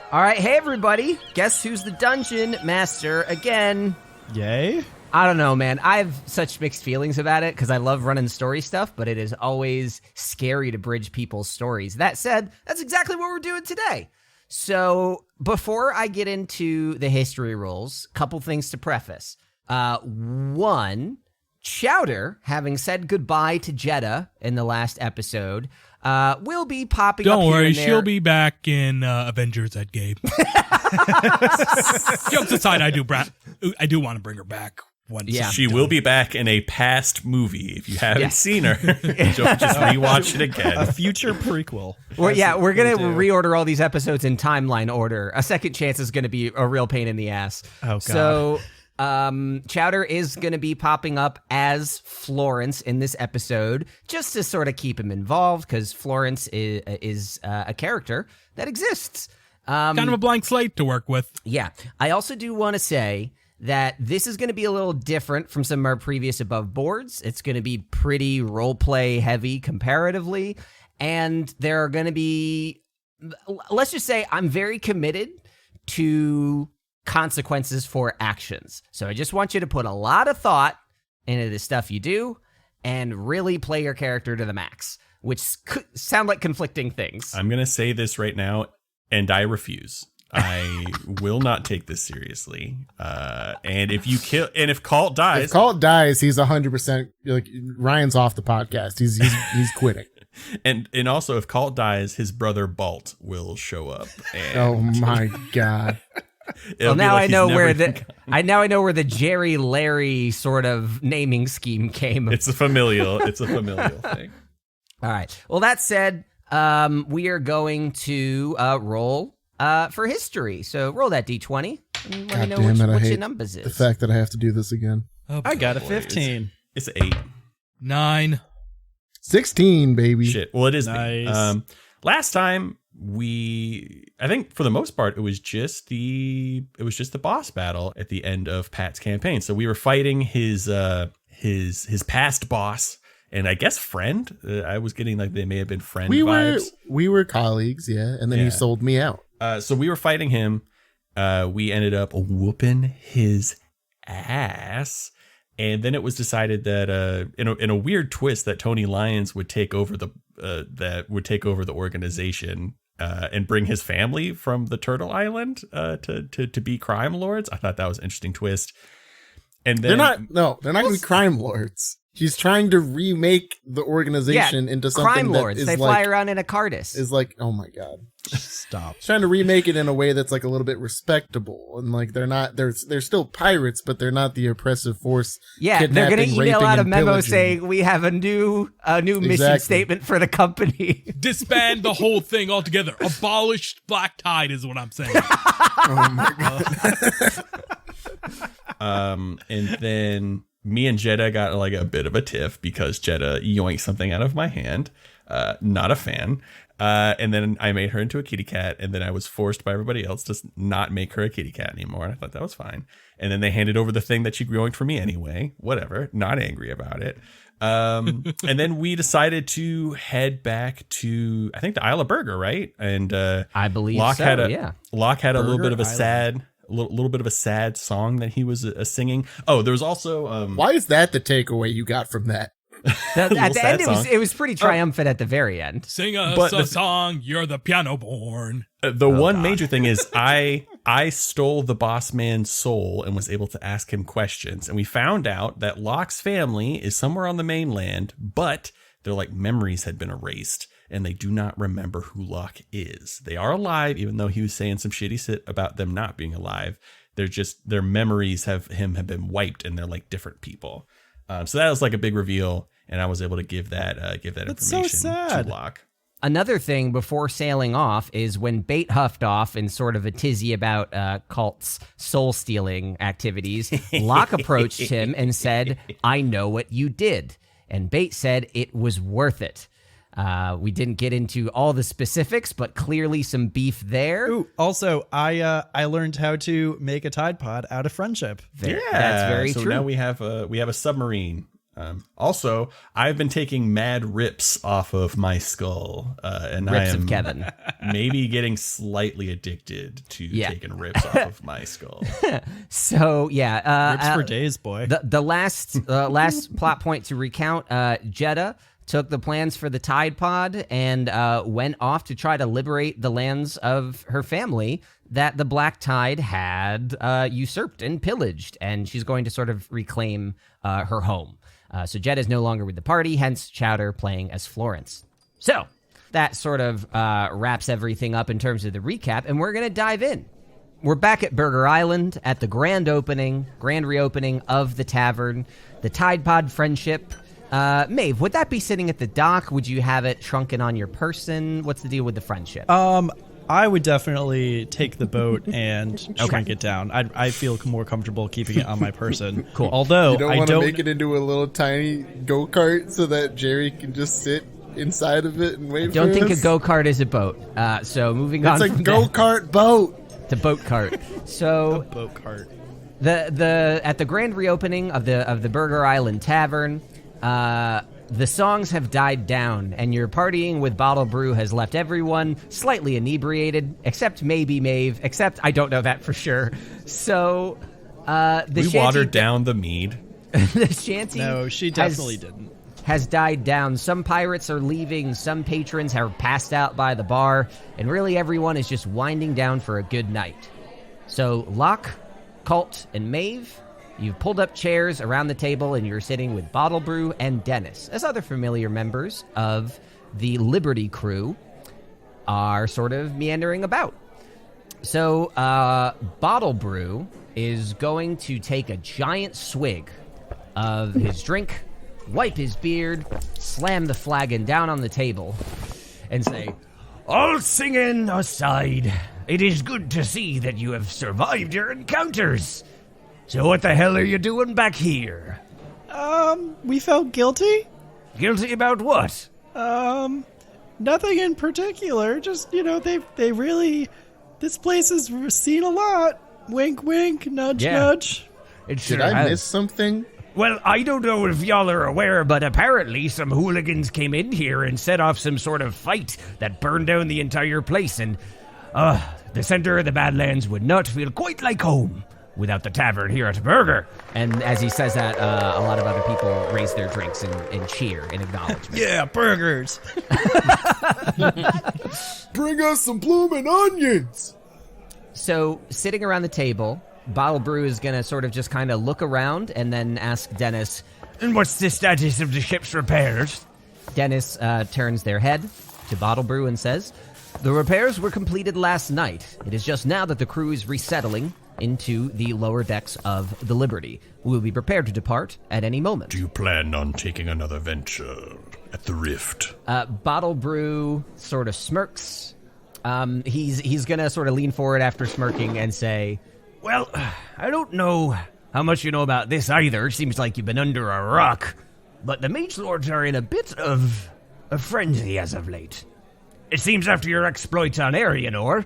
All right, hey everybody. Guess who's the dungeon master again? Yay? I don't know, man. I have such mixed feelings about it because I love running story stuff, but it is always scary to bridge people's stories. That said, that's exactly what we're doing today. So before I get into the history rules, couple things to preface. One, Chowder, having said goodbye to Jedda in the last episode, will be popping up. Don't worry, here and there. she'll be back in Avengers Endgame. Jokes aside, I do want to bring her back once. Yeah. She will be back in a past movie. If you haven't seen her, just rewatch it again. A future prequel. Well, yeah, we're going to reorder all these episodes in timeline order. A second chance is going to be a real pain in the ass. Oh, God. So Chowder is going to be popping up as Florence in this episode, just to sort of keep him involved, because Florence is a character that exists. Kind of a blank slate to work with. Yeah. I also do want to say that this is going to be a little different from some of our previous above boards. It's going to be pretty roleplay heavy comparatively. And there are going to be, let's just say I'm very committed to consequences for actions. So I just want you to put a lot of thought into the stuff you do and really play your character to the max, which could sound like conflicting things. I'm going to say this right now, and I refuse. I will not take this seriously. And if Kalt dies, he's 100%. Like Ryan's off the podcast. He's quitting. And also if Kalt dies, his brother Balt will show up. And oh my God. Well, now I know where the Jerry Larry sort of naming scheme came. It's a familial thing. All right. Well, that said, we are going to roll for history. So roll that D20 and let me know what your numbers is. The fact that I have to do this again. Oh, I got a 15. It's 8. 9. 16, baby. Shit. Well, it is nice. Last time I think for the most part it was just the boss battle at the end of Pat's campaign. So we were fighting his past boss and I guess friend. I was getting like they may have been friend vibes. We were colleagues, yeah, and then he sold me out. So we were fighting him. We ended up whooping his ass. And then it was decided that in a weird twist that Tony Lyons would take over the organization and bring his family from the Turtle Island to be crime lords. I thought that was an interesting twist. And then they're not going to be crime lords. He's trying to remake the organization into something crime lords. They fly around in a Cardis. Is like, oh my God. Stop. He's trying to remake it in a way that's like a little bit respectable, and like they're still pirates, but they're not the oppressive force. Yeah, they're going to email out a memo saying we have a new mission statement for the company. Disband the whole thing altogether. Abolish Black Tide is what I'm saying. Oh my God. And then me and Jedda got like a bit of a tiff because Jedda yoinked something out of my hand. Not a fan. And then I made her into a kitty cat, and then I was forced by everybody else to not make her a kitty cat anymore. And I thought that was fine. And then they handed over the thing that she yoinked for me anyway. Whatever. Not angry about it. And then we decided to head back to, I think, the Isle of Burger, right? And I believe Locke had a little bit of a Island. little bit of a sad song that he was singing. Oh, there was also Why is that the takeaway you got from that? At the end, it was pretty triumphant at the very end. Sing us a song, you're the piano born. Major thing is I stole the boss man's soul and was able to ask him questions. And we found out that Locke's family is somewhere on the mainland, but their like memories had been erased and they do not remember who Locke is. They are alive, even though he was saying some shitty shit about them not being alive. Their memories have been wiped and they're like different people. So that was like a big reveal, and I was able to give that information to Locke. Another thing before sailing off is when Bait huffed off in sort of a tizzy about Kalt's soul-stealing activities, Locke approached him and said, "I know what you did." And Bait said it was worth it. We didn't get into all the specifics, but clearly some beef there. Ooh, also, I learned how to make a Tide Pod out of friendship. That's very true. So now we have a submarine Also, I've been taking mad rips off of my skull, and Rips I am of Kevin. maybe getting slightly addicted to taking rips off of my skull. So yeah, Rips for days, boy. the last plot point to recount: Jedda took the plans for the Tide Pod and went off to try to liberate the lands of her family that the Black Tide had usurped and pillaged, and she's going to sort of reclaim her home. So Jedda is no longer with the party, hence Chowder playing as Florence. So that sort of wraps everything up in terms of the recap, and we're going to dive in. We're back at Burger Island at the grand reopening of the tavern, the Tide Pod friendship. Maeve, would that be sitting at the dock? Would you have it shrunken on your person? What's the deal with the friendship? I would definitely take the boat and shrink it down. I feel more comfortable keeping it on my person. Cool. Although You don't I want to don't make it into a little tiny go-kart so that Jerry can just sit inside of it and wait for Don't think a us? go-kart is a boat. So moving on It's a from go-kart boat. to boat cart. So boat cart. the at the grand reopening of the Burger Island Tavern, the songs have died down, and your partying with Bottlebrew has left everyone slightly inebriated, except maybe Maeve, except I don't know that for sure. So, We watered down the mead. the shanty No, she definitely didn't. has died down. Some pirates are leaving, some patrons have passed out by the bar, and really everyone is just winding down for a good night. So, Locke, Kalt, and Maeve, you've pulled up chairs around the table, and you're sitting with Bottlebrew and Dennis, as other familiar members of the Liberty crew are sort of meandering about. So, Bottlebrew is going to take a giant swig of his drink, wipe his beard, slam the flagon down on the table, and say, "All singing aside, it is good to see that you have survived your encounters. So what the hell are you doing back here? We felt guilty. Guilty about what? Nothing in particular. Just, they really, this place has seen a lot. Wink, wink, nudge, Yeah. nudge. It Did I miss something? Well, I don't know if y'all are aware, but apparently some hooligans came in here and set off some sort of fight that burned down the entire place, and the center of the Badlands would not feel quite like home without the tavern here at Burger." And as he says that, a lot of other people raise their drinks and cheer in acknowledgement. Yeah, burgers. Bring us some bloomin' onions. So, sitting around the table, Bottlebrew is going to sort of just kind of look around and then ask Dennis, "And what's the status of the ship's repairs?" Dennis turns their head to Bottlebrew and says, "The repairs were completed last night. It is just now that the crew is resettling into the lower decks of the Liberty. We will be prepared to depart at any moment." Do you plan on taking another venture at the Rift? Bottlebrew sort of smirks. He's going to sort of lean forward after smirking and say, "Well, I don't know how much you know about this either. Seems like you've been under a rock. But the Mage Lords are in a bit of a frenzy as of late. It seems after your exploits on Arianor,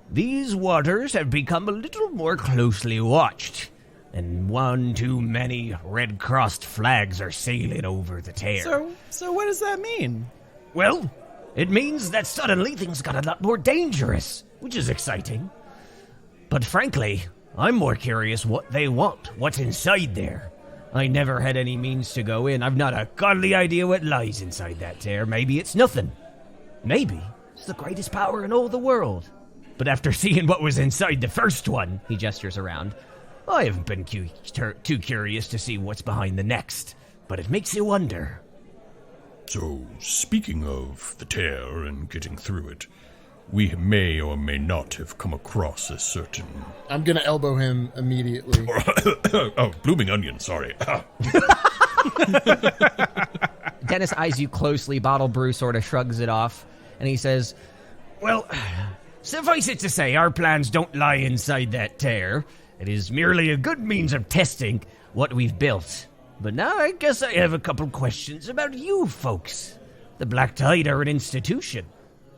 these waters have become a little more closely watched, and one too many red-crossed flags are sailing over the tear." So what does that mean? Well, it means that suddenly things got a lot more dangerous, which is exciting. But frankly, I'm more curious what they want, what's inside there. I never had any means to go in. I've not a godly idea what lies inside that tear. Maybe it's nothing. Maybe it's the greatest power in all the world. But after seeing what was inside the first one, he gestures around, I haven't been too curious to see what's behind the next. But it makes you wonder. So, speaking of the tear and getting through it, we may or may not have come across a certain... I'm gonna elbow him immediately. oh, blooming onion, sorry. Dennis eyes you closely. Bottlebrew sort of shrugs it off, and he says, "Well, suffice it to say, our plans don't lie inside that tear. It is merely a good means of testing what we've built. But now I guess I have a couple questions about you folks. The Black Tide are an institution.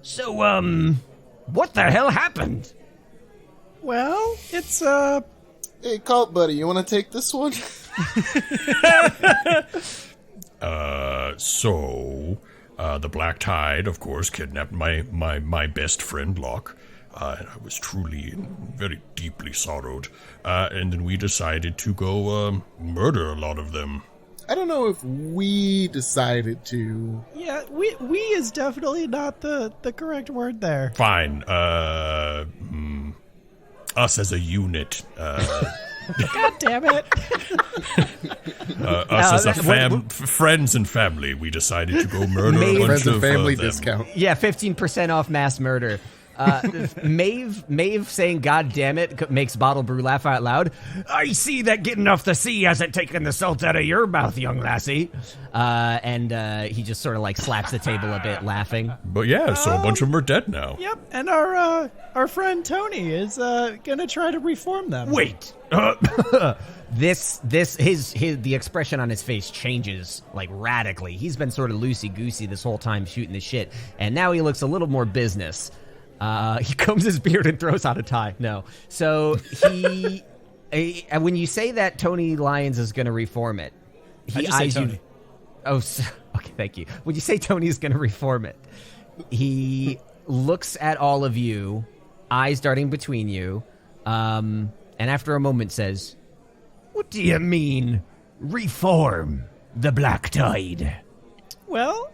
So, what the hell happened?" Well, it's, Hey, Cult buddy, you want to take this one? So the Black Tide, of course, kidnapped my best friend, Locke. And I was truly and very deeply sorrowed. And then we decided to go murder a lot of them. I don't know if we decided to. Yeah, we is definitely not the correct word there. Fine. Us as a unit. God damn it. Us as a friends and family, we decided to go murder a bunch Friends and of family them. discount. Yeah, 15% off mass murder. Maeve saying "God damn it" makes Bottlebrew laugh out loud. I see that getting off the sea hasn't taken the salt out of your mouth, young lassie. And he just sort of like slaps the table a bit, laughing. But yeah, so a bunch of them are dead now. Yep, and our friend Tony is gonna try to reform them. Wait. The expression on his face changes like radically. He's been sort of loosey-goosey this whole time shooting the shit, and now he looks a little more business. He combs his beard and throws on a tie. No. So he, when you say that Tony Lyons is going to reform it, he eyes you. Oh, okay, thank you. When you say Tony's going to reform it, he looks at all of you, eyes darting between you, and after a moment says, "What do you mean, reform the Black Tide?" Well,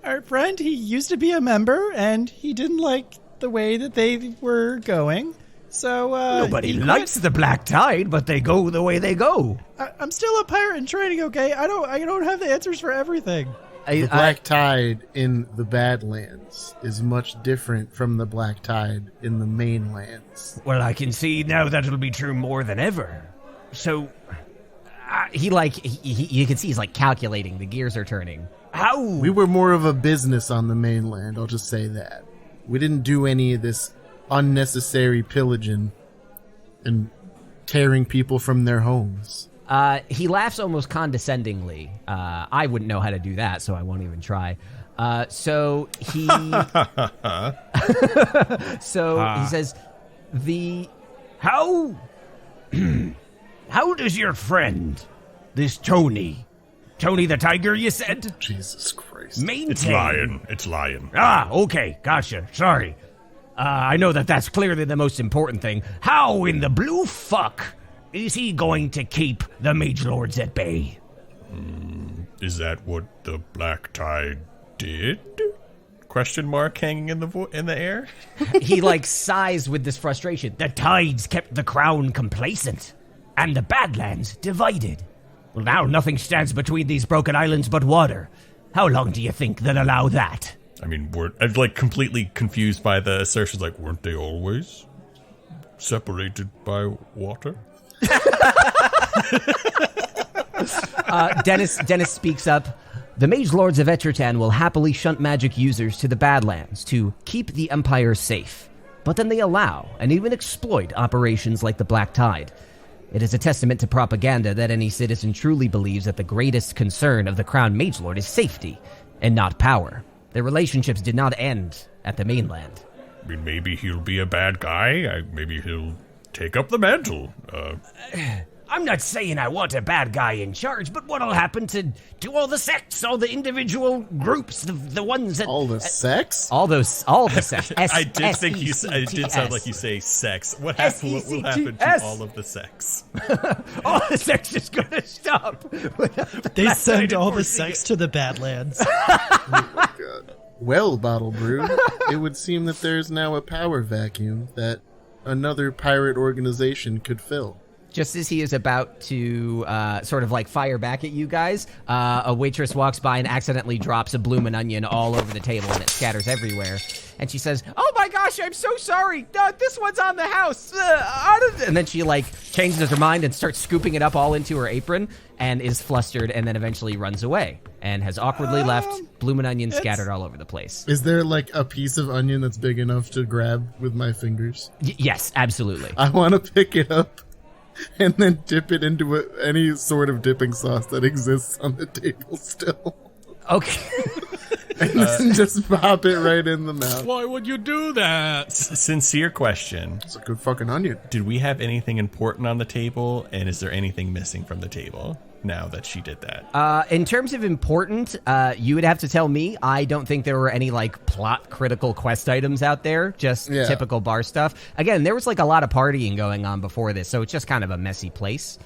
our friend, he used to be a member, and he didn't like the way that they were going. So Nobody likes the Black Tide, but they go the way they go. I'm still a pirate in training, okay? I don't have the answers for everything. The Black Tide in the Badlands is much different from the Black Tide in the mainlands. Well, I can see now that it'll be true more than ever. So, you can see he's like calculating. The gears are turning. How? We were more of a business on the mainland, I'll just say that. We didn't do any of this unnecessary pillaging and tearing people from their homes. He laughs almost condescendingly. I wouldn't know how to do that, so I won't even try. So he he says, how does your friend, this Tony the Tiger, you said? Jesus Christ. Maintain. It's lying. Ah, okay, gotcha. Sorry. I know that's clearly the most important thing. How in the blue fuck is he going to keep the Mage Lords at bay? Is that what the Black Tide did? Question mark hanging in the air. He like sighs with this frustration. The tides kept the crown complacent, and the Badlands divided. Well, now nothing stands between these broken islands but water. How long do you think they'll allow that? I mean, I'm like completely confused by the assertions. Like, weren't they always separated by water? Dennis speaks up. The Mage Lords of Etritan will happily shunt magic users to the Badlands to keep the Empire safe. But then they allow and even exploit operations like the Black Tide. It is a testament to propaganda that any citizen truly believes that the greatest concern of the Crown Mage Lord is safety and not power. Their relationships did not end at the mainland. I mean, maybe he'll be a bad guy. Maybe he'll take up the mantle. I'm not saying I want a bad guy in charge, but what'll happen to all the sects, all the individual groups, the ones that... All the sex? All the sects. I did think it did sound like you say sex. What will happen to all of the sex? All the sex is going to stop. They send all the sex to the Badlands. Oh my God. Well, Bottlebrew, it would seem that there's now a power vacuum that another pirate organization could fill. Just as he is about to sort of like fire back at you guys, a waitress walks by and accidentally drops a bloomin' onion all over the table and it scatters everywhere. And she says, "Oh my gosh, I'm so sorry. This one's on the house." And then she like changes her mind and starts scooping it up all into her apron and is flustered and then eventually runs away and has awkwardly left bloomin' onion scattered all over the place. Is there like a piece of onion that's big enough to grab with my fingers? Yes, absolutely. I want to pick it up and then dip it into any sort of dipping sauce that exists on the table still. Okay. And then just pop it right in the mouth. Why would you do that? Sincere question. It's a good fucking onion. Did we have anything important on the table, and is there anything missing from the table? now that she did that? In terms of important, you would have to tell me. I don't think there were any, like, plot-critical quest items out there, just typical bar stuff. Again, there was, like, a lot of partying going on before this, so it's just kind of a messy place.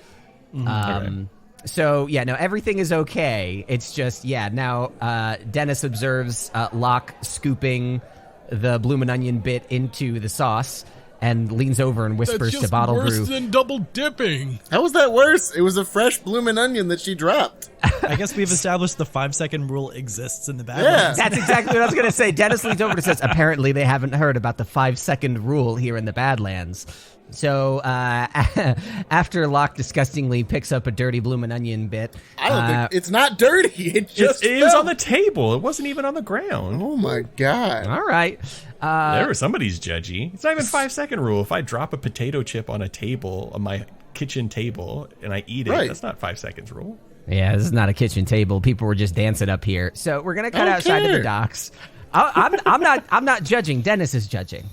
So, yeah, no, everything is okay. It's just, now Dennis observes Locke scooping the bloomin' onion bit into the sauce and leans over and whispers to Bottlebrew. That's worse than double dipping. How was that worse? It was a fresh bloomin' onion that she dropped. I guess we've established the 5-second rule exists in the Badlands. That's exactly what I was going to say. Dennis leans over and says, apparently they haven't heard about the 5-second rule here in the Badlands. So after Locke disgustingly picks up a dirty bloomin' onion bit, I don't think it's not dirty. It just it was on the table. It wasn't even on the ground. Oh my god! All right, Somebody's judgy. It's not even 5-second rule. If I drop a potato chip on a table, on my kitchen table, and I eat it, that's not 5 seconds rule. Yeah, this is not a kitchen table. People were just dancing up here. So we're gonna cut outside of the docks. I'm not judging. Dennis is judging.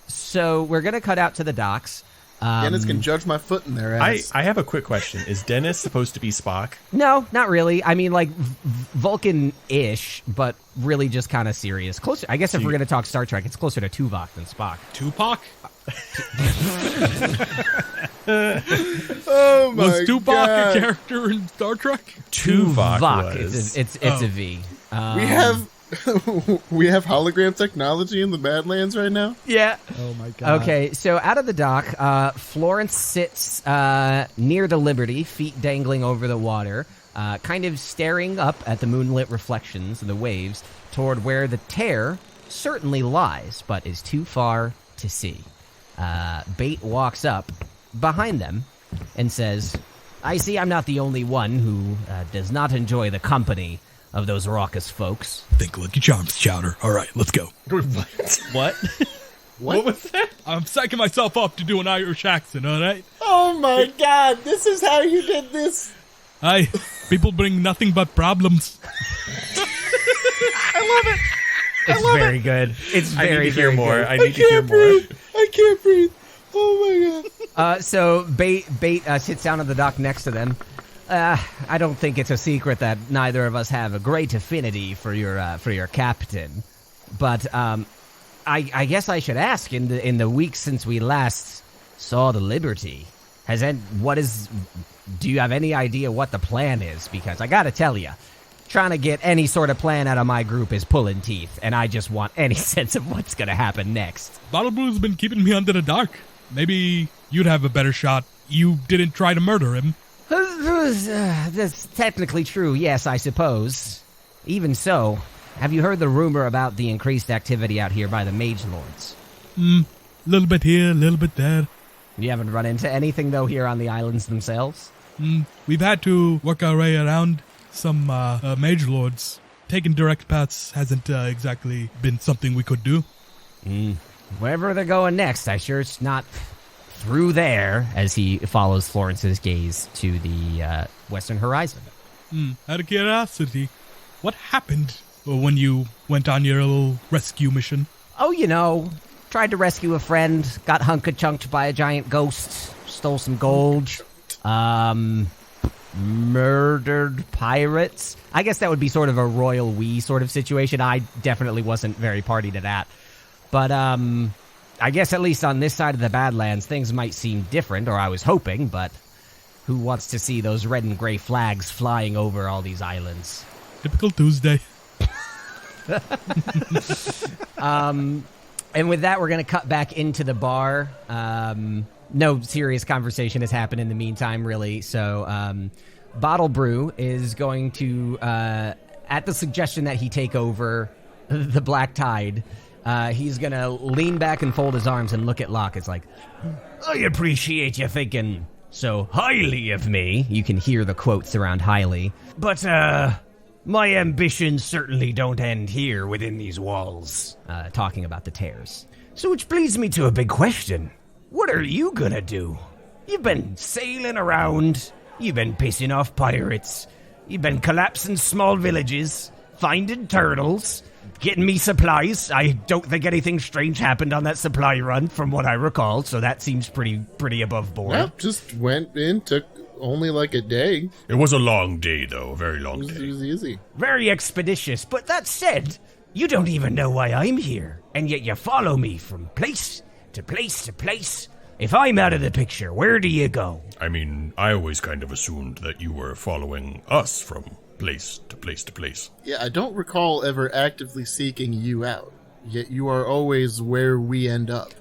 So we're gonna cut out to the docks. Dennis can judge my foot in their ass. I have a quick question. Is Dennis supposed to be Spock? No, not really. I mean, like, Vulcan-ish, but really just kind of serious. Closer, I guess if we're going to talk Star Trek, it's closer to Tuvok than Spock. Tupac? Oh my Was Tupac god! a character in Star Trek? Tuvok was. It's a V. We have hologram technology in the Badlands right now? Yeah. Oh my god. Okay, so out of the dock, Florence sits near the Liberty, feet dangling over the water, kind of staring up at the moonlit reflections of the waves toward where the tear certainly lies, but is too far to see. Bait walks up behind them and says, I see I'm not the only one who does not enjoy the company of those raucous folks. Think Lucky Charms, Chowder. All right, let's go. What? What was that? I'm psyching myself up to do an Irish accent, all right? Oh my god, this is how you did this? Aye, people bring nothing but problems. I love it. It's very good. It's very, I need to hear very more. good. I need to hear more. I can't breathe. Oh my god. So Bait sits down on the dock next to them. I don't think it's a secret that neither of us have a great affinity for your captain, but I guess I should ask in the weeks since we last saw the Liberty, do you have any idea what the plan is? Because I gotta tell you, trying to get any sort of plan out of my group is pulling teeth, and I just want any sense of what's gonna happen next. Bottlebrew's been keeping me under the dark. Maybe you'd have a better shot. You didn't try to murder him. That's technically true, yes, I suppose. Even so, have you heard the rumor about the increased activity out here by the Mage Lords? Little bit here, a little bit there. You haven't run into anything, though, here on the islands themselves? We've had to work our way around some Mage Lords. Taking direct paths hasn't exactly been something we could do. Wherever they're going next, I sure it's not through there, as he follows Florence's gaze to the western horizon. Out of curiosity, what happened when you went on your little rescue mission? Oh, tried to rescue a friend, got hunka-chunked by a giant ghost, stole some gold, murdered pirates. I guess that would be sort of a royal we sort of situation. I definitely wasn't very party to that. But, I guess at least on this side of the Badlands, things might seem different, or I was hoping, but who wants to see those red and gray flags flying over all these islands? Typical Tuesday. And with that, we're going to cut back into the bar. No serious conversation has happened in the meantime, really. So Bottlebrew is going to, at the suggestion that he take over the Black Tide, he's going to lean back and fold his arms and look at Locke. It's like, I appreciate you thinking so highly of me. You can hear the quotes around highly. But, my ambitions certainly don't end here within these walls. Talking about the tears. So which leads me to a big question. What are you gonna do? You've been sailing around. You've been pissing off pirates. You've been collapsing small villages. Finding turtles. Getting me supplies. I don't think anything strange happened on that supply run from what I recall, so that seems pretty above board. Yep, just went in, took only like a day. It was a long day, though. A very long It day. was easy. Very expeditious, but that said, you don't even know why I'm here, and yet you follow me from place to place to place. If I'm out of the picture, where do you go? I mean, I always kind of assumed that you were following us from place to place to place. Yeah, I don't recall ever actively seeking you out. Yet you are always where we end up.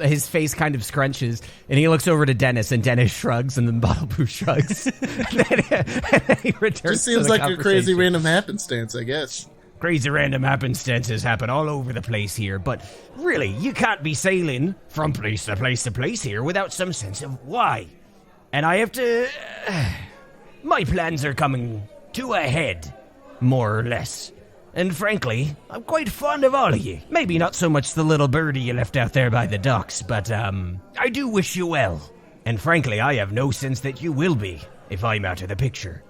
His face kind of scrunches, and he looks over to Dennis, and Dennis shrugs, and then Bottlebrew shrugs. and then he returns Just seems to the like a crazy conversation. random happenstance, I guess. Crazy random happenstances happen all over the place here, but really, you can't be sailing from place to place to place here without some sense of why. And I have to... my plans are coming to a head, more or less. And frankly, I'm quite fond of all of you. Maybe not so much the little birdie you left out there by the docks, but, I do wish you well. And frankly, I have no sense that you will be, if I'm out of the picture.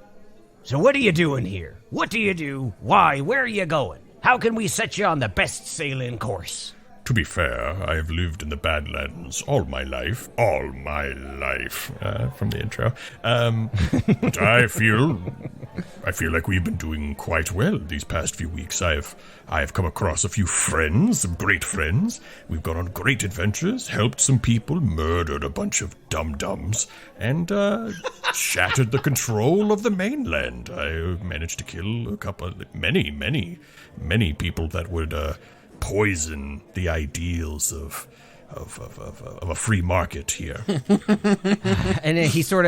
So what are you doing here? What do you do? Why? Where are you going? How can we set you on the best sailing course? To be fair, I have lived in the Badlands all my life. All my life. From the intro. But I feel like we've been doing quite well these past few weeks. I've come across a few friends, some great friends. We've gone on great adventures, helped some people, murdered a bunch of dum-dums, and shattered the control of the mainland. I managed to kill many people that would poison the ideals of a free market here. And then he sort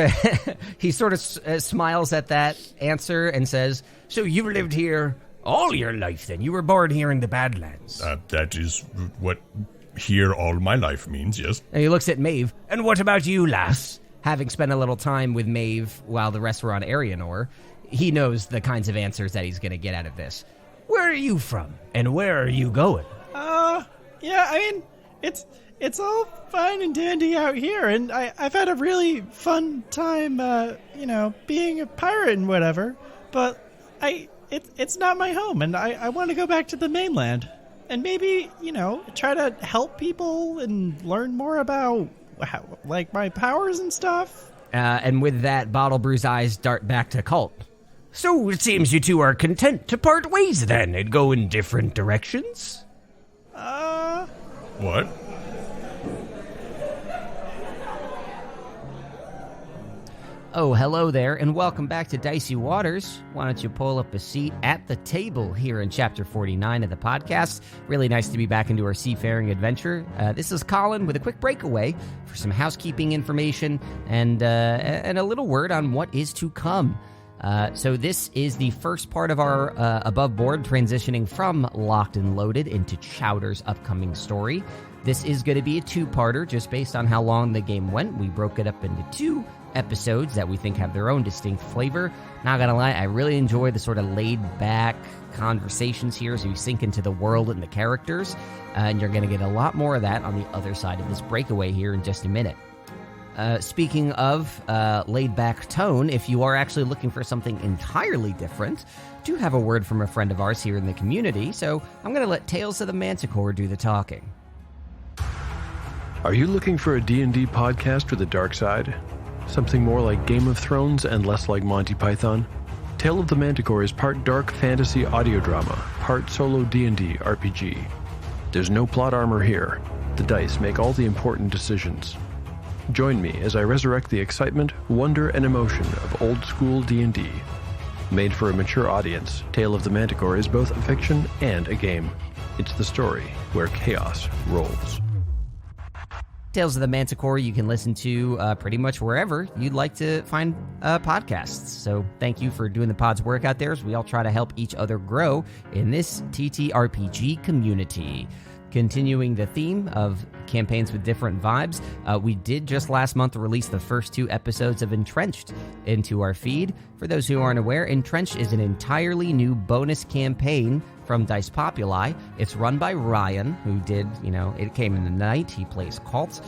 of smiles at that answer and says, So you've lived here all your life then? You were born here in the Badlands? That is what here all my life means, yes. and he looks at Maeve. And what about you, lass? Having spent a little time with Maeve while the rest were on Arianor, he knows the kinds of answers that he's going to get out of this. Where are you from? And where are you going? Yeah, I mean, it's all fine and dandy out here, and I've had a really fun time, being a pirate and whatever, but it's not my home, and I want to go back to the mainland, and maybe, try to help people and learn more about, my powers and stuff. And with that, Bottlebrew's eyes dart back to Kalt. So it seems you two are content to part ways then and go in different directions? What? Oh, hello there, and welcome back to Dicey Waters. Why don't you pull up a seat at the table here in Chapter 49 of the podcast. Really nice to be back into our seafaring adventure. This is Colin with a quick breakaway for some housekeeping information and a little word on what is to come. So this is the first part of our above board transitioning from Locked and Loaded into Chowder's upcoming story. This is going to be a two-parter just based on how long the game went. We broke it up into 2 episodes that we think have their own distinct flavor. Not gonna lie, I really enjoy the sort of laid-back conversations here as we sink into the world and the characters, and you're going to get a lot more of that on the other side of this breakaway here in just a minute. Speaking of laid-back tone, if you are actually looking for something entirely different, do have a word from a friend of ours here in the community, so I'm going to let Tales of the Manticore do the talking. Are you looking for a D&D podcast with a dark side? Something more like Game of Thrones and less like Monty Python? Tale of the Manticore is part dark fantasy audio drama, part solo D&D RPG. There's no plot armor here. The dice make all the important decisions. Join me as I resurrect the excitement, wonder, and emotion of old-school D&D. Made for a mature audience, Tale of the Manticore is both a fiction and a game. It's the story where chaos rolls. Tales of the Manticore you can listen to pretty much wherever you'd like to find podcasts. So thank you for doing the pod's work out there as we all try to help each other grow in this TTRPG community. Continuing the theme of campaigns with different vibes, we did just last month release the first 2 episodes of Entrenched into our feed. For those who aren't aware, Entrenched is an entirely new bonus campaign from Dice Populi. It's run by Ryan, who did, It Came in the Night. He plays Kalt,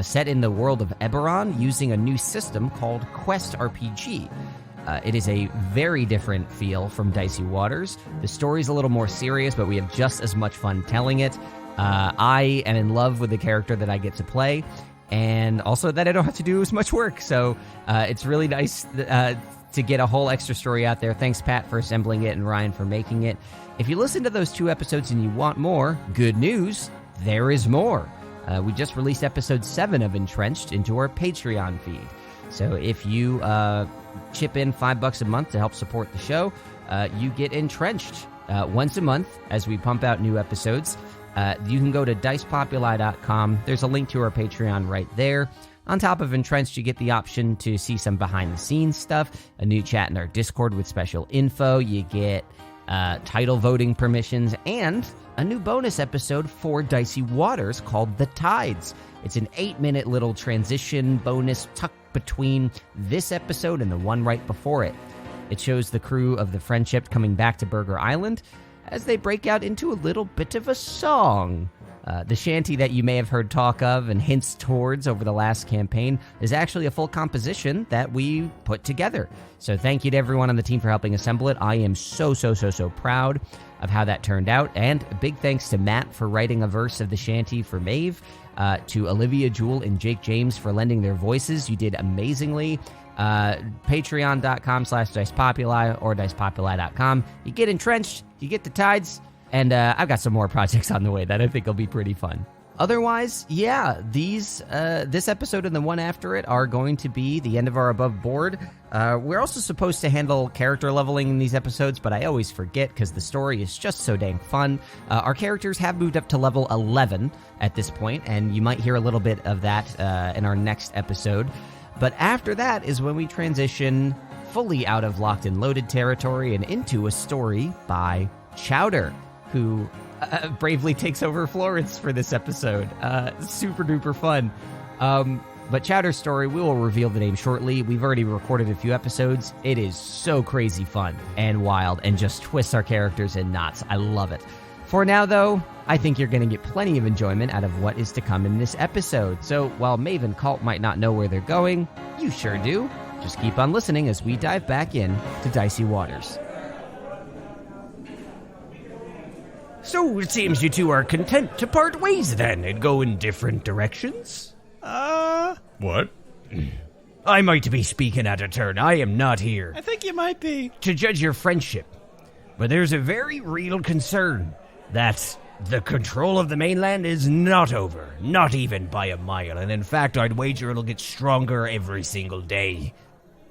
set in the world of Eberron using a new system called Quest RPG. It is a very different feel from Dicey Waters. The story's a little more serious, but we have just as much fun telling it. I am in love with the character that I get to play, and also that I don't have to do as much work. So it's really nice to get a whole extra story out there. Thanks, Pat, for assembling it, and Ryan for making it. If you listen to those 2 episodes and you want more, good news, there is more. We just released episode 7 of Entrenched into our Patreon feed. So if you chip in $5 a month to help support the show, you get Entrenched once a month as we pump out new episodes. You can go to dicepopuli.com. There's a link to our Patreon right there. On top of Entrenched, you get the option to see some behind-the-scenes stuff, a new chat in our Discord with special info. You get title voting permissions, and a new bonus episode for Dicey Waters called The Tides. It's an 8-minute little transition bonus tucked between this episode and the one right before it. It shows the crew of the Friendship coming back to Burger Island as they break out into a little bit of a song. The shanty that you may have heard talk of and hints towards over the last campaign is actually a full composition that we put together. So thank you to everyone on the team for helping assemble it. I am so proud of how that turned out. And a big thanks to Matt for writing a verse of the shanty for Maeve, to Olivia, Jewel, and Jake James for lending their voices. You did amazingly. Patreon.com/dicepopuli or dicepopuli.com. You get Entrenched, you get The Tides, and I've got some more projects on the way that I think will be pretty fun. Otherwise, yeah, this episode and the one after it are going to be the end of our above board. We're also supposed to handle character leveling in these episodes, but I always forget because the story is just so dang fun. Our characters have moved up to level 11 at this point, and you might hear a little bit of that in our next episode. But after that is when we transition fully out of locked and loaded territory and into a story by Chowder, who bravely takes over Florence for this episode. Super duper fun. But Chowder's story, we will reveal the name shortly. We've already recorded a few episodes. It is so crazy fun and wild and just twists our characters in knots. I love it. For now, though, I think you're going to get plenty of enjoyment out of what is to come in this episode. So while Maeve and Kalt might not know where they're going, you sure do. Just keep on listening as we dive back in to Dicey Waters. So it seems you two are content to part ways then and go in different directions? What? I might be speaking out of turn. I am not here I think you might be. to judge your friendship. But there's a very real concern that the control of the mainland is not over, not even by a mile. And in fact, I'd wager it'll get stronger every single day.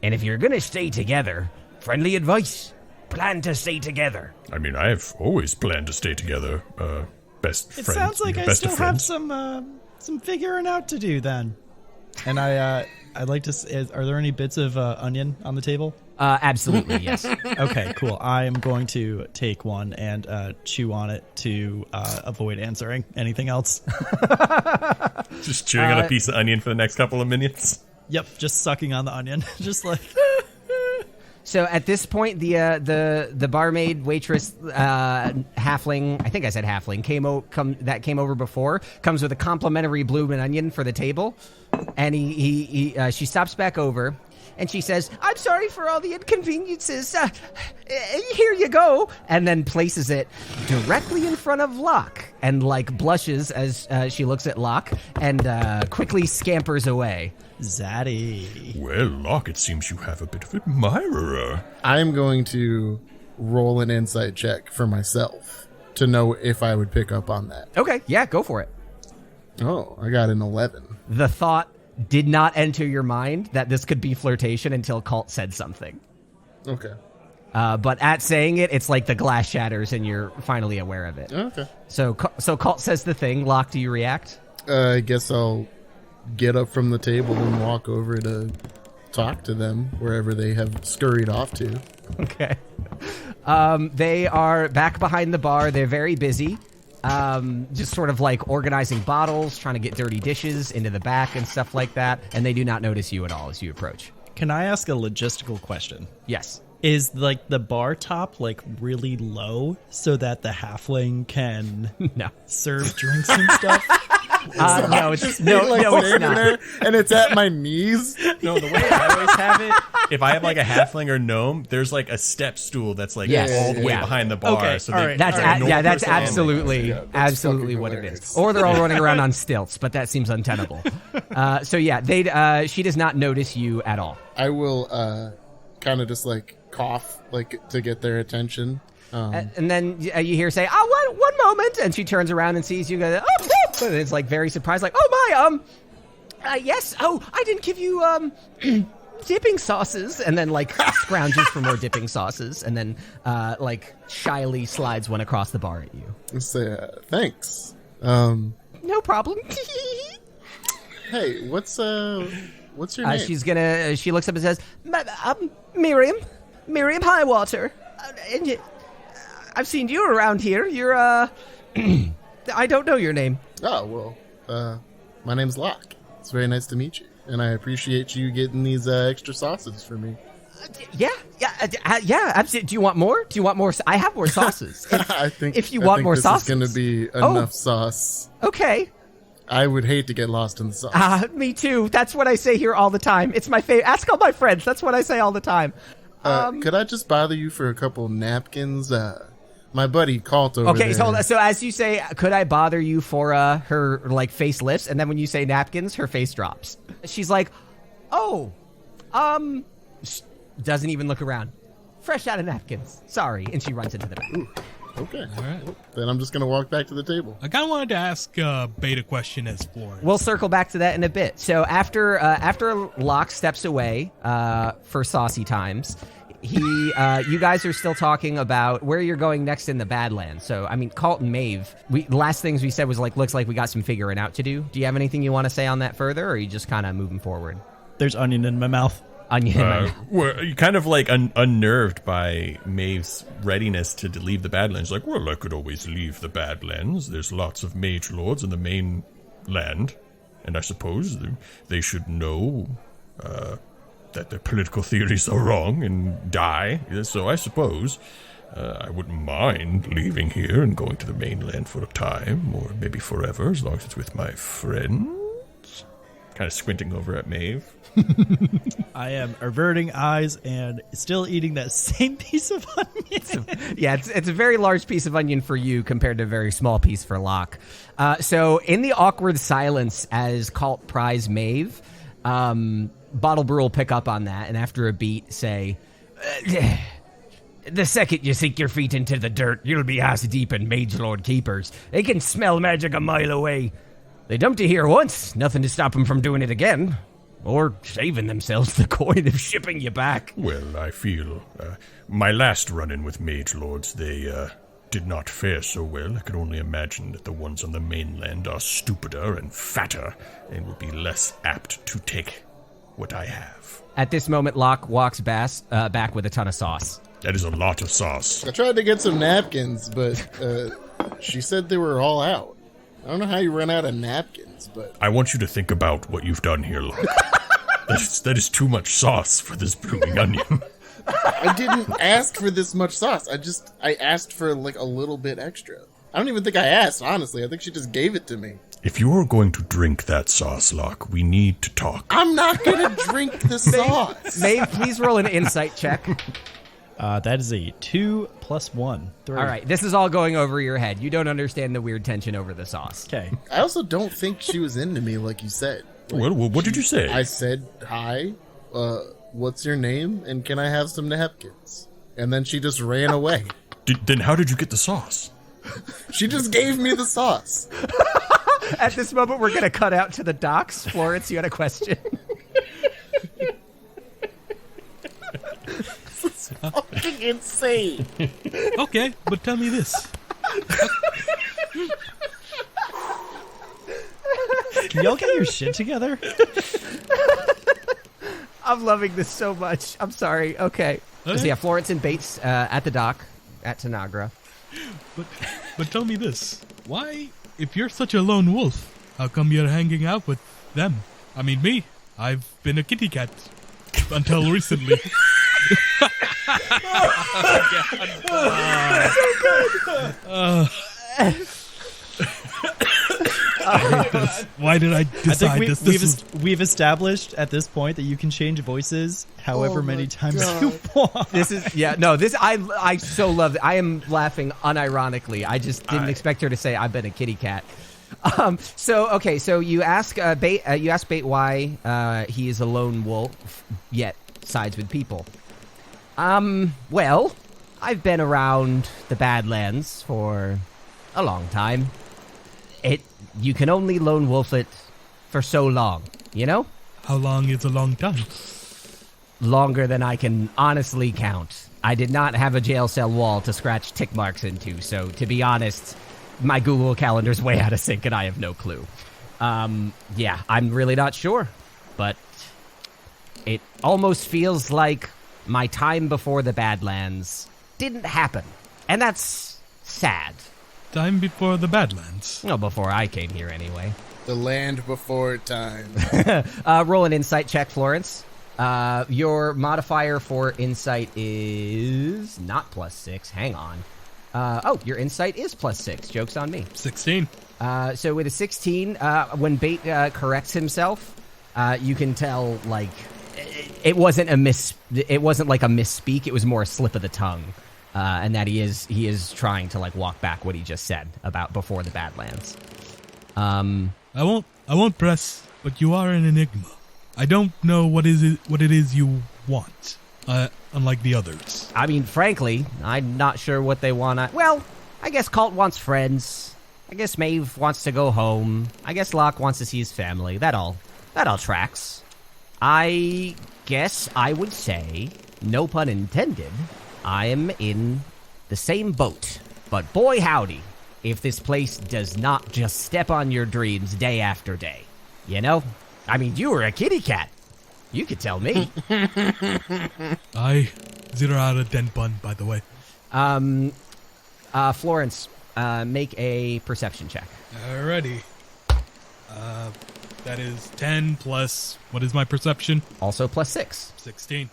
And if you're going to stay together, friendly advice, plan to stay together. I mean, I've always planned to stay together. Best It friends. sounds like you know, I best still of have friends. some figuring out to do then. And I'd like to. Are there any bits of onion on the table? Absolutely, yes. Okay, cool. I am going to take one and chew on it to avoid answering anything else. Just chewing on a piece of onion for the next couple of minutes. Yep, just sucking on the onion, just like. So at this point, the barmaid, waitress, halfling, I think I said halfling, came over before, comes with a complimentary bloomin' onion for the table, and she stops back over, and she says, "I'm sorry for all the inconveniences. Here you go," and then places it directly in front of Locke, and blushes as she looks at Locke, and quickly scampers away. Zaddy. Well, Locke, it seems you have a bit of admirer. I'm going to roll an insight check for myself to know if I would pick up on that. Okay, yeah, go for it. Oh, I got an 11. The thought did not enter your mind that this could be flirtation until Kalt said something. Okay. But at saying it, it's like the glass shatters and you're finally aware of it. Okay. So Kalt says the thing. Locke, do you react? I guess I'll get up from the table and walk over to talk to them wherever they have scurried off to. Okay. They are back behind the bar. They're very busy. Just sort of organizing bottles, trying to get dirty dishes into the back and stuff like that. And they do not notice you at all as you approach. Can I ask a logistical question? Yes. Is the bar top really low so that the halfling can No. serve drinks and stuff? No, it's Just no, like no, it's standing not. there, and it's at my knees. No, the way I always have it, if I have like a halfling or gnome, there's like a step stool that's like Yes. all the way Yeah. behind the bar. Okay, So all they, right. That's All right. yeah, that's person on there. absolutely Yeah, that's absolutely fucking what it hilarious. is. Or they're all running around on stilts, but that seems untenable. So yeah, they she does not notice you at all. I will kind of just like cough like to get their attention. And then you hear her say, "Oh, one moment," and she turns around and sees you. Go, "Oh," and it's like very surprised, like, "Oh my, yes. Oh, I didn't give you dipping sauces," and then like scrounges for more dipping sauces, and then like shyly slides one across the bar at you. and say thanks. No problem. Hey, what's your name? She looks up and says, Miriam Highwater. And I've seen you around here. You're, I don't know your name. Oh, well, my name's Locke. It's very nice to meet you. And I appreciate you getting these extra sauces for me. Yeah, absolutely. Do you want more? I have more sauces. If you want more sauces. This is going to be enough sauce. Okay. I would hate to get lost in the sauce. Me too. That's what I say here all the time. It's my favorite. Ask all my friends. That's what I say all the time. Could I just bother you for a couple napkins? My buddy Kalt over there. Okay, so as you say, could I bother you for her like face lifts, and then when you say napkins, her face drops. She's like, "Oh, doesn't even look around. Fresh out of napkins. Sorry," and she runs into the back. Okay. All right. Then I'm just going to walk back to the table. I kind of wanted to ask a beta question as Florence. We'll circle back to that in a bit. So after Locke steps away for saucy times, you guys are still talking about where you're going next in the Badlands. So I mean, Kalt and Maeve. Last things we said was like, looks like we got some figuring out to do. Do you have anything you want to say on that further, or are you just kind of moving forward? There's onion in my mouth. Onion. Well, you kind of like unnerved by Maeve's readiness to leave the Badlands. Like, well, I could always leave the Badlands. There's lots of mage lords in the mainland, and I suppose they should know that their political theories are wrong and die. So I suppose I wouldn't mind leaving here and going to the mainland for a time, or maybe forever, as long as it's with my friends. Kind of squinting over at Maeve. I am averting eyes and still eating that same piece of onion. Yeah, it's a very large piece of onion for you compared to a very small piece for Locke. So in the awkward silence as Kalt pries Maeve, Bottlebrew will pick up on that, and after a beat say, The second you sink your feet into the dirt, you'll be ass deep in Mage Lord Keepers. They can smell magic a mile away. They dumped you here once, nothing to stop them from doing it again. Or saving themselves the coin of shipping you back. Well, I feel my last run-in with mage lords, they did not fare so well. I can only imagine that the ones on the mainland are stupider and fatter and will be less apt to take what I have. At this moment, Locke walks back with a ton of sauce. That is a lot of sauce. I tried to get some napkins, but she said they were all out. I don't know how you run out of napkins, but... I want you to think about what you've done here, Locke. that is too much sauce for this blooming onion. I didn't ask for this much sauce. I asked for like a little bit extra. I don't even think I asked, honestly. I think she just gave it to me. If you're going to drink that sauce, Locke, we need to talk. I'm not gonna drink the sauce. Maeve, please roll an insight check. That is a 2 + 1. 3. All right, this is all going over your head. You don't understand the weird tension over the sauce. Okay. I also don't think she was into me like you said. Like, What did you say? I said, hi, what's your name, and can I have some napkins? And then she just ran away. Then how did you get the sauce? She just gave me the sauce. At this moment, we're going to cut out to the docks. Florence, you had a question. Fucking insane. Okay, but tell me this. Can y'all get your shit together? I'm loving this so much. I'm sorry. Okay. So yeah, Florence and Bates at the dock at Tanagra. But tell me this. Why, if you're such a lone wolf, how come you're hanging out with them? I mean, me. I've been a kitty cat. Until recently. this? Why did I I decide think this? we've established at this point that you can change voices however many times God. you want. This is I so love it. I am laughing unironically. I just didn't expect her to say I've been a kitty cat. So you ask Bait why he is a lone wolf yet sides with people. Well, I've been around the Badlands for a long time. You can only lone wolf it for so long, you know? How long is a long time? Longer than I can honestly count. I did not have a jail cell wall to scratch tick marks into, so to be honest, my Google Calendar's way out of sync and I have no clue. Yeah, I'm really not sure, but it almost feels like my time before the Badlands didn't happen, and that's sad. Time before the Badlands. Well, before I came here anyway. The land before time. Roll an insight check, Florence. Your modifier for insight is not +6. Hang on. Your insight is +6. Joke's on me. 16. So with a 16, when Bait corrects himself, you can tell like it wasn't like a misspeak. It was more a slip of the tongue, and that he is trying to like walk back what he just said about before the Badlands. I won't press, but you are an enigma. I don't know what it is you want. Unlike the others. I mean, frankly, I'm not sure what they want. Well, I guess Kalt wants friends. I guess Maeve wants to go home. I guess Locke wants to see his family. That all tracks. I guess I would say, no pun intended, I am in the same boat. But boy howdy, if this place does not just step on your dreams day after day. You know? I mean, you were a kitty cat. You could tell me. I 0 out of 10 pun, by the way. Florence, make a perception check. Alrighty. That is 10 plus, what is my perception? Also +6. 16.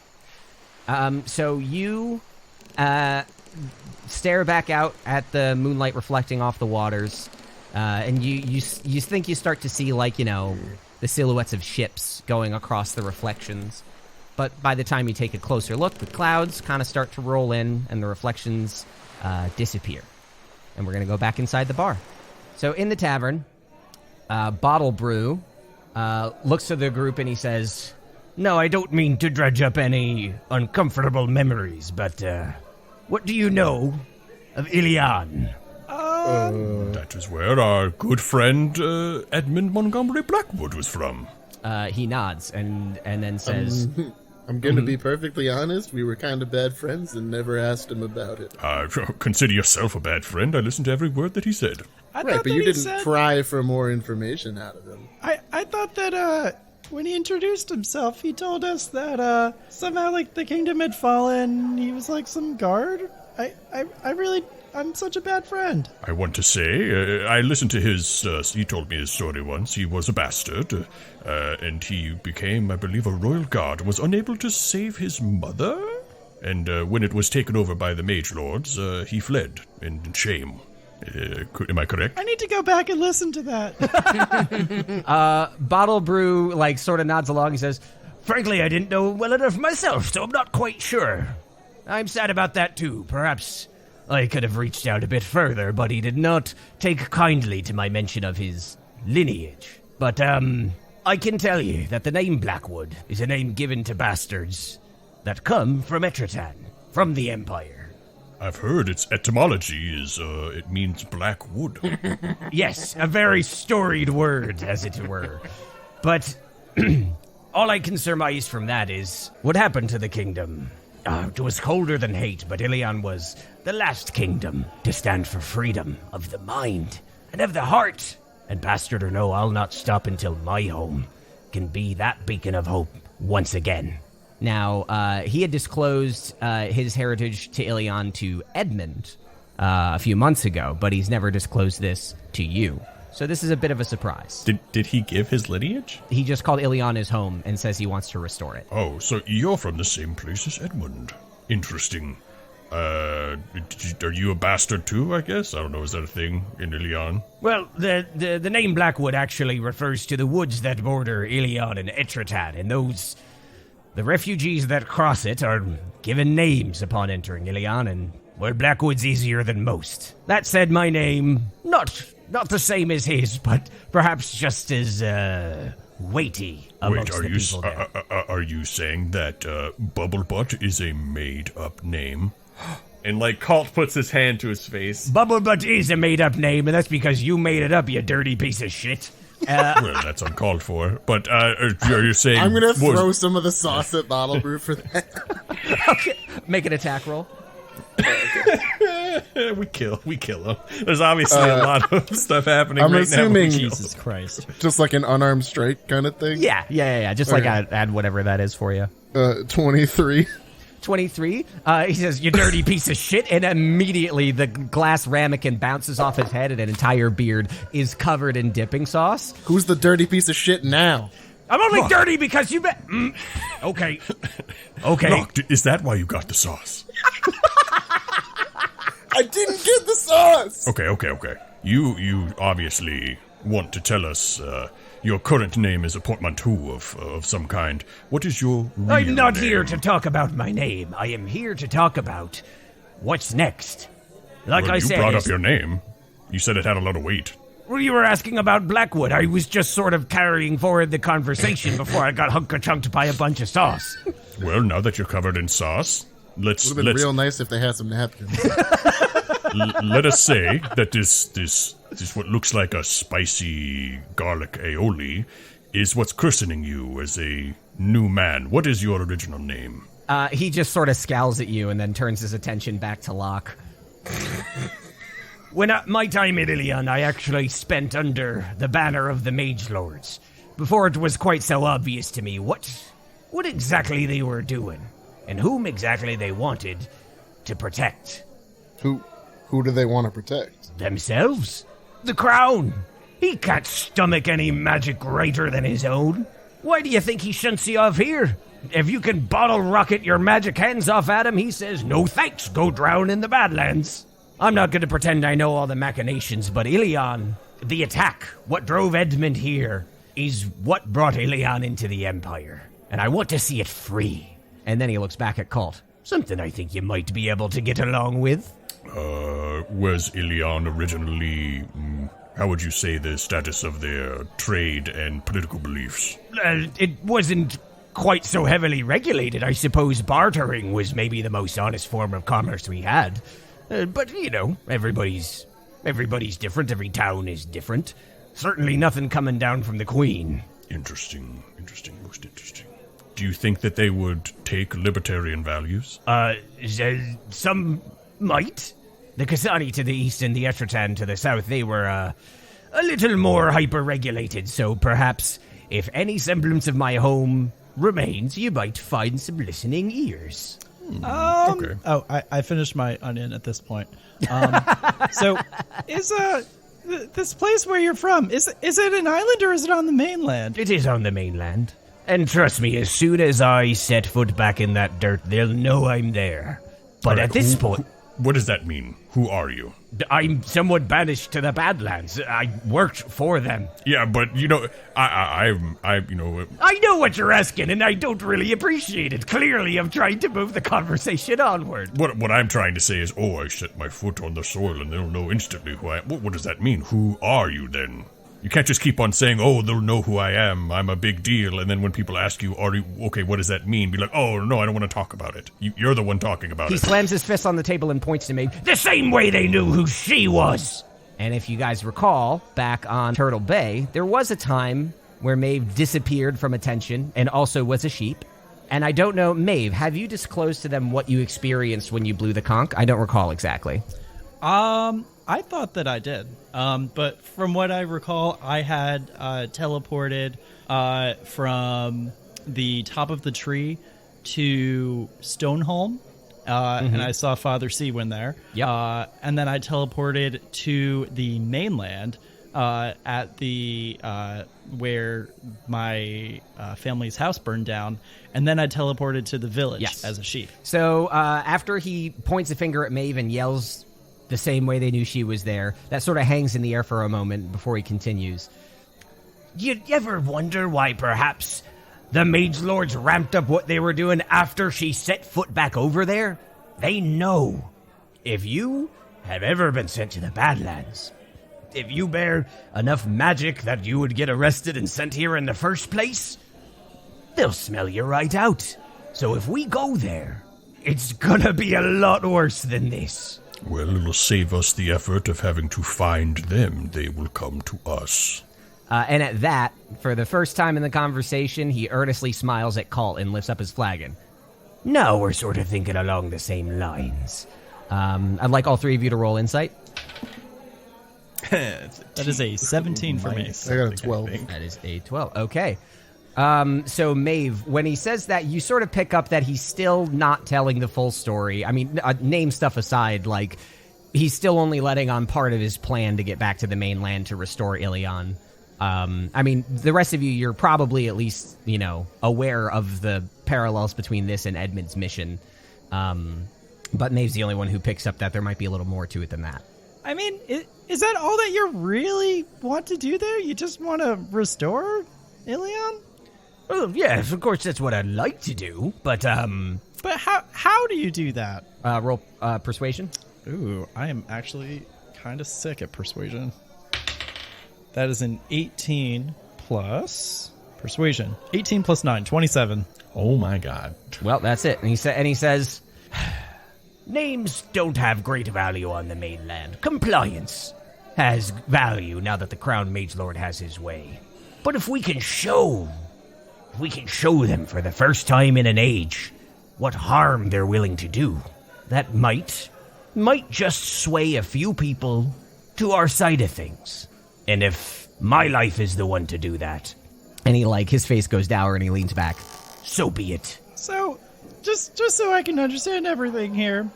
So you stare back out at the moonlight reflecting off the waters, and you think you start to see, like, you know, the silhouettes of ships going across the reflections. But by the time you take a closer look, the clouds kind of start to roll in and the reflections disappear. And we're going to go back inside the bar. So in the tavern, Bottlebrew looks to the group and he says, No, I don't mean to dredge up any uncomfortable memories, but what do you know of Ilian? That is where our good friend Edmund Montgomery Blackwood was from. he nods and then says, I'm going to be perfectly honest. We were kind of bad friends and never asked him about it. Consider yourself a bad friend. I listened to every word that he said. I Right, thought but that you he didn't said- pry for more information out of him. I thought that when he introduced himself, he told us that somehow like the kingdom had fallen. He was like some guard. I'm such a bad friend. I want to say, I listened to his, he told me his story once. He was a bastard, and he became, I believe, a royal guard, was unable to save his mother, and when it was taken over by the mage lords, he fled in shame. Am I correct? I need to go back and listen to that. Bottlebrew, like, sort of nods along. He says, Frankly, I didn't know well enough myself, so I'm not quite sure. I'm sad about that too. Perhaps I could have reached out a bit further, but he did not take kindly to my mention of his lineage. But, I can tell you that the name Blackwood is a name given to bastards that come from Etritan, from the Empire. I've heard its etymology is, it means black wood. Yes, a very storied word, as it were. But all I can surmise from that is what happened to the kingdom. It was colder than hate, but Ilian was the last kingdom to stand for freedom of the mind and of the heart. And bastard or no, I'll not stop until my home can be that beacon of hope once again. Now, he had disclosed his heritage to Ilian to Edmund a few months ago, but he's never disclosed this to you. So this is a bit of a surprise. Did he give his lineage? He just called Ilian his home and says he wants to restore it. Oh, so you're from the same place as Edmund. Interesting. Are you a bastard too, I guess? I don't know, is that a thing in Ilion? Well, the name Blackwood actually refers to the woods that border Ilion and Etretat, and the refugees that cross it are given names upon entering Ilion, and, well, Blackwood's easier than most. That said, my name, not the same as his, but perhaps just as, weighty amongst the people there. Are you saying that Bubblebutt is a made-up name? And, like, Kalt puts his hand to his face. Bubblebutt is a made-up name, and that's because you made it up, you dirty piece of shit. Well, that's uncalled for. But are you saying... I'm going to throw some of the sauce at Bottlebrew for that. Okay, make an attack roll. we kill him. There's obviously a lot of stuff happening I'm right assuming now. Jesus Christ. Just like an unarmed strike kind of thing? Yeah. Just like add whatever that is for you. 23. 23. He says, "You dirty piece of shit," and immediately the glass ramekin bounces off his head, and an entire beard is covered in dipping sauce. Who's the dirty piece of shit now? I'm only dirty because you Okay. Locke, is that why you got the sauce? I didn't get the sauce! Okay. You obviously want to tell us your current name is a portmanteau of some kind. What is your real I'm not name? here to talk about my name. I am here to talk about what's next. Like Well, I you said, brought up your name. You said it had a lot of weight. well, you were asking about Blackwood. I was just sort of carrying forward the conversation before I got hunka-chunked by a bunch of sauce. Well, now that you're covered in sauce, Would have been real nice if they had some napkins. let us say that this what looks like a spicy garlic aioli is what's christening you as a new man. What is your original name? He just sort of scowls at you and then turns his attention back to Locke. When my time at Ilion, I actually spent under the banner of the Mage Lords. Before it was quite so obvious to me what exactly they were doing, and whom exactly they wanted to protect. Who do they want to protect? Themselves? The crown. He can't stomach any magic greater than his own. Why do you think he shunts you off here? If you can bottle rocket your magic hands off at him, he says, "No thanks, go drown in the Badlands." I'm not going to pretend I know all the machinations, but Ilion, the attack, what drove Edmund here, is what brought Ilion into the Empire. And I want to see it free. And then he looks back at Kalt. Something I think you might be able to get along with. Was Ilion originally, how would you say the status of their trade and political beliefs? It wasn't quite so heavily regulated. I suppose bartering was maybe the most honest form of commerce we had. But, you know, everybody's different. Every town is different. Certainly nothing coming down from the Queen. Interesting, most interesting. Do you think that they would take libertarian values? Some might. The Kasani to the east and the Etretan to the south, they were a little more hyper-regulated, so perhaps if any semblance of my home remains, you might find some listening ears. Okay. Oh, I finished my onion at this point. So, is this place where you're from, is it an island or is it on the mainland? It is on the mainland. And trust me, as soon as I set foot back in that dirt, they'll know I'm there. But at this point... What does that mean? Who are you? I'm somewhat banished to the Badlands. I worked for them. Yeah, but, you know, I know what you're asking, and I don't really appreciate it. Clearly, I'm trying to move the conversation onward. What I'm trying to say is, I set my foot on the soil and they'll know instantly who I am. What does that mean? Who are you then? You can't just keep on saying, they'll know who I am, I'm a big deal, and then when people ask you, okay, what does that mean? Be like, no, I don't want to talk about it. You're the one talking about it. He slams his fist on the table and points to Maeve. The same way they knew who she was! And if you guys recall, back on Turtle Bay, there was a time where Maeve disappeared from attention and also was a sheep. And I don't know, Maeve, have you disclosed to them what you experienced when you blew the conch? I don't recall exactly. I thought that I did. But from what I recall, I had teleported from the top of the tree to Stoneholm, and I saw Father Seawin there. Yep. And then I teleported to the mainland at the where my family's house burned down, and then I teleported to the village as a sheep. So after he points a finger at Maeve and yells the same way they knew she was there, that sort of hangs in the air for a moment before he continues. You ever wonder why perhaps the Mage Lords ramped up what they were doing after she set foot back over there? They know. If you have ever been sent to the Badlands, if you bear enough magic that you would get arrested and sent here in the first place, they'll smell you right out. So if we go there, it's gonna be a lot worse than this. Well, it'll save us the effort of having to find them. They will come to us. And at that, for the first time in the conversation, he earnestly smiles at Kalt and lifts up his flagon. Now we're sort of thinking along the same lines. I'd like all three of you to roll insight. That is a 17 for me. I got a 12. That is a 12. Okay. So Maeve, when he says that, you sort of pick up that he's still not telling the full story. I mean, name stuff aside, like, he's still only letting on part of his plan to get back to the mainland to restore Ilion. I mean, the rest of you, you're probably at least, aware of the parallels between this and Edmund's mission. But Maeve's the only one who picks up that there might be a little more to it than that. I mean, is that all that you really want to do there? You just want to restore Ilion? Well, yes, of course that's what I'd like to do, but But how do you do that? Roll persuasion. Ooh, I am actually kind of sick at persuasion. That is an 18 plus persuasion. 18 plus 9, 27. Oh my god. Well, that's it. And he says, names don't have great value on the mainland. Compliance has value now that the Crown Mage Lord has his way. But if we can show them for the first time in an age what harm they're willing to do, that might just sway a few people to our side of things. And if my life is the one to do that, and his face goes dour and he leans back. So be it. So, just so I can understand everything here,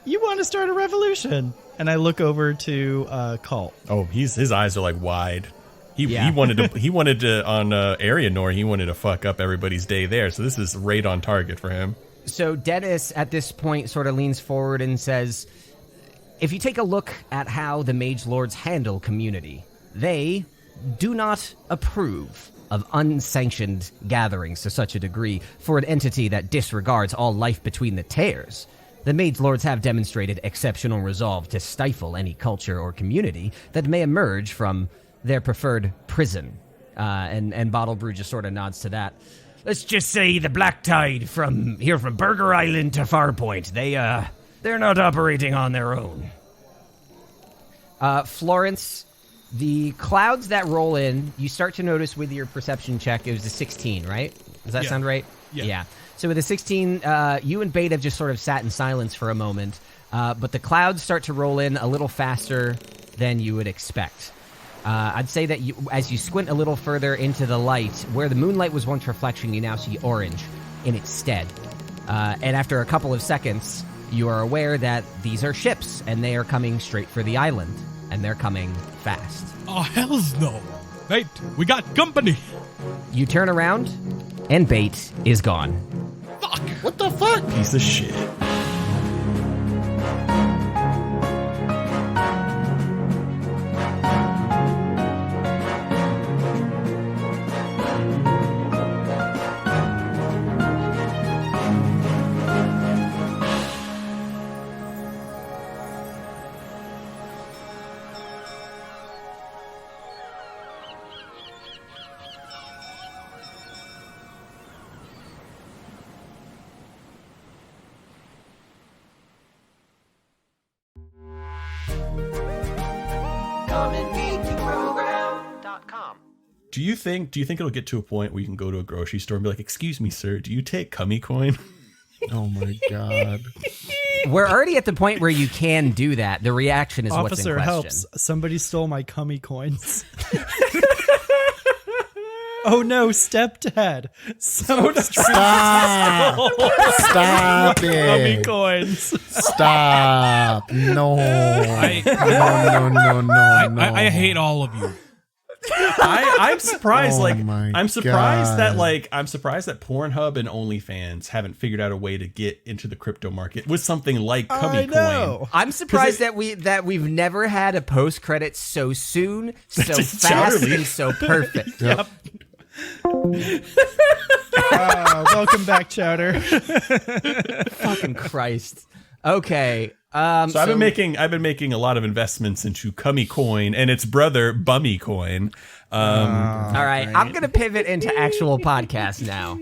you want to start a revolution. And I look over to Kalt. Oh, his eyes are like wide. He wanted to on Arianor, he wanted to fuck up everybody's day there. So this is right on target for him. So Dennis at this point sort of leans forward and says, if you take a look at how the Mage Lords handle community, they do not approve of unsanctioned gatherings to such a degree for an entity that disregards all life between the tears. The Mage Lords have demonstrated exceptional resolve to stifle any culture or community that may emerge from their preferred prison. And Bottlebrew just sort of nods to that. Let's just say the Black Tide from Burger Island to Farpoint, they're not operating on their own. Florence, the clouds that roll in, you start to notice with your perception check, it was a 16, right? Does that sound right? Yeah. So with a 16, you and Beta have just sort of sat in silence for a moment, but the clouds start to roll in a little faster than you would expect. I'd say that as you squint a little further into the light, where the moonlight was once reflection, you now see orange in its stead. And after a couple of seconds, you are aware that these are ships, and they are coming straight for the island, and they're coming fast. Oh, hells no. Wait, we got company. You turn around, and Bait is gone. Fuck. What the fuck? Piece of shit. Do you think it'll get to a point where you can go to a grocery store and be like, "Excuse me, sir, do you take cummy coin?" Oh my god. We're already at the point where you can do that. The reaction is what's in Officer question. helps. Somebody stole my cummy coins. Oh no, stepdad. Stop. Stop Cummy it. coins. Stop. No. I No. hate all of you. I'm surprised. Oh my I'm surprised God. I'm surprised that Pornhub and OnlyFans haven't figured out a way to get into the crypto market with something like Cummy Coin. I'm surprised that we've never had a post credit so soon, so fast, and so perfect. Yep. Welcome back, Chowder. Fucking Christ. Okay. So I've been making a lot of investments into Cummy Coin and its brother Bummy Coin. All right, I'm gonna pivot into actual podcasts now.